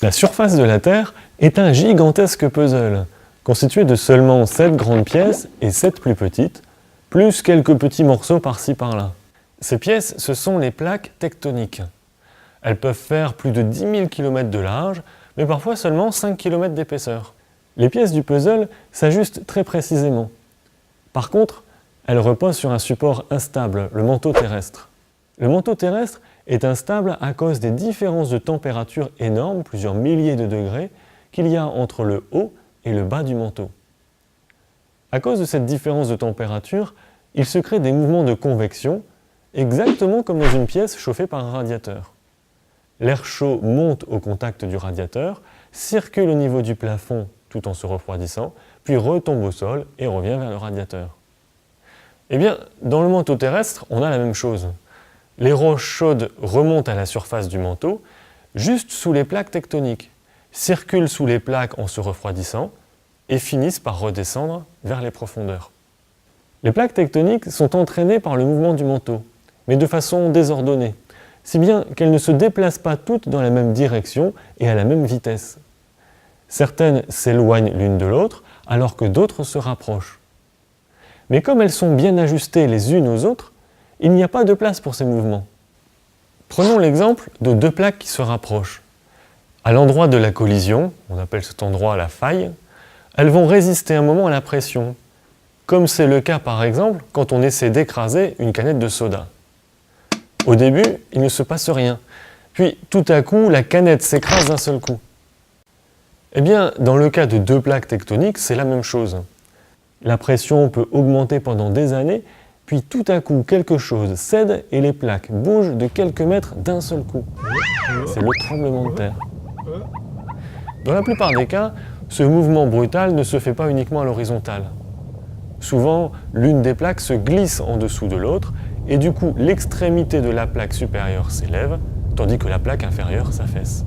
La surface de la Terre est un gigantesque puzzle, constitué de seulement 7 grandes pièces et 7 plus petites, plus quelques petits morceaux par-ci par-là. Ces pièces, ce sont les plaques tectoniques. Elles peuvent faire plus de 10 000 km de large, mais parfois seulement 5 km d'épaisseur. Les pièces du puzzle s'ajustent très précisément. Par contre, elles reposent sur un support instable, le manteau terrestre. Le manteau terrestre est instable à cause des différences de température énormes, plusieurs milliers de degrés, qu'il y a entre le haut et le bas du manteau. À cause de cette différence de température, il se crée des mouvements de convection, exactement comme dans une pièce chauffée par un radiateur. L'air chaud monte au contact du radiateur, circule au niveau du plafond tout en se refroidissant, puis retombe au sol et revient vers le radiateur. Eh bien, dans le manteau terrestre, on a la même chose. Les roches chaudes remontent à la surface du manteau, juste sous les plaques tectoniques, circulent sous les plaques en se refroidissant et finissent par redescendre vers les profondeurs. Les plaques tectoniques sont entraînées par le mouvement du manteau, mais de façon désordonnée, si bien qu'elles ne se déplacent pas toutes dans la même direction et à la même vitesse. Certaines s'éloignent l'une de l'autre, alors que d'autres se rapprochent. Mais comme elles sont bien ajustées les unes aux autres, il n'y a pas de place pour ces mouvements. Prenons l'exemple de deux plaques qui se rapprochent. À l'endroit de la collision, on appelle cet endroit la faille, elles vont résister un moment à la pression, comme c'est le cas par exemple quand on essaie d'écraser une canette de soda. Au début, il ne se passe rien, puis tout à coup, la canette s'écrase d'un seul coup. Eh bien, dans le cas de deux plaques tectoniques, c'est la même chose. La pression peut augmenter pendant des années, puis tout à coup, quelque chose cède et les plaques bougent de quelques mètres d'un seul coup. C'est le tremblement de terre. Dans la plupart des cas, ce mouvement brutal ne se fait pas uniquement à l'horizontale. Souvent, l'une des plaques se glisse en dessous de l'autre, et du coup, l'extrémité de la plaque supérieure s'élève, tandis que la plaque inférieure s'affaisse.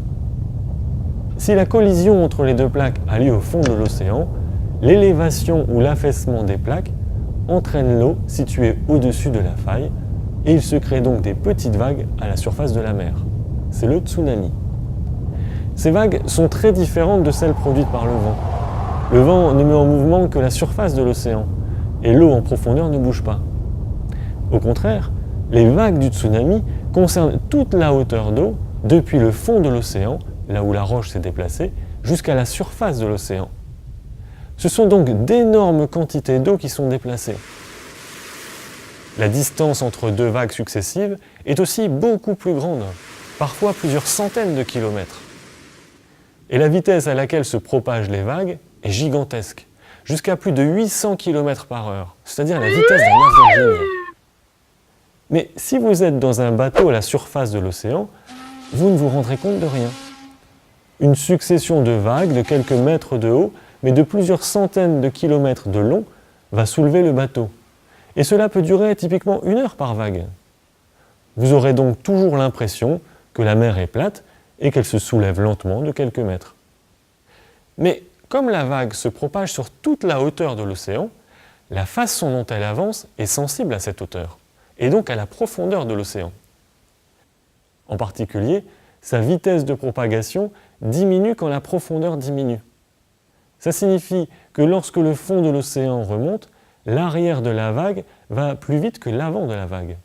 Si la collision entre les deux plaques a lieu au fond de l'océan, l'élévation ou l'affaissement des plaques entraîne l'eau située au-dessus de la faille et il se crée donc des petites vagues à la surface de la mer. C'est le tsunami. Ces vagues sont très différentes de celles produites par le vent. Le vent ne met en mouvement que la surface de l'océan et l'eau en profondeur ne bouge pas. Au contraire, les vagues du tsunami concernent toute la hauteur d'eau depuis le fond de l'océan, là où la roche s'est déplacée, jusqu'à la surface de l'océan. Ce sont donc d'énormes quantités d'eau qui sont déplacées. La distance entre deux vagues successives est aussi beaucoup plus grande, parfois plusieurs centaines de kilomètres. Et la vitesse à laquelle se propagent les vagues est gigantesque, jusqu'à plus de 800 km par heure, c'est-à-dire la vitesse d'un avion ligne. Mais si vous êtes dans un bateau à la surface de l'océan, vous ne vous rendrez compte de rien. Une succession de vagues de quelques mètres de haut, mais de plusieurs centaines de kilomètres de long, va soulever le bateau. Et cela peut durer typiquement 1 heure par vague. Vous aurez donc toujours l'impression que la mer est plate et qu'elle se soulève lentement de quelques mètres. Mais comme la vague se propage sur toute la hauteur de l'océan, la façon dont elle avance est sensible à cette hauteur, et donc à la profondeur de l'océan. En particulier, sa vitesse de propagation diminue quand la profondeur diminue. Ça signifie que lorsque le fond de l'océan remonte, l'arrière de la vague va plus vite que l'avant de la vague.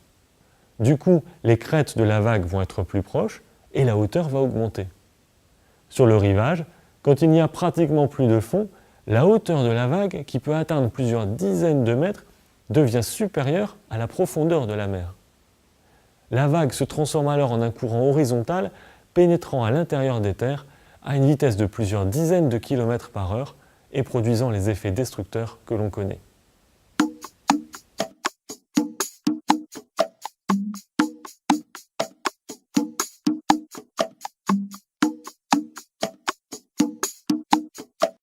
Du coup, les crêtes de la vague vont être plus proches et la hauteur va augmenter. Sur le rivage, quand il n'y a pratiquement plus de fond, la hauteur de la vague, qui peut atteindre plusieurs dizaines de mètres, devient supérieure à la profondeur de la mer. La vague se transforme alors en un courant horizontal pénétrant à l'intérieur des terres à une vitesse de plusieurs dizaines de kilomètres par heure et produisant les effets destructeurs que l'on connaît.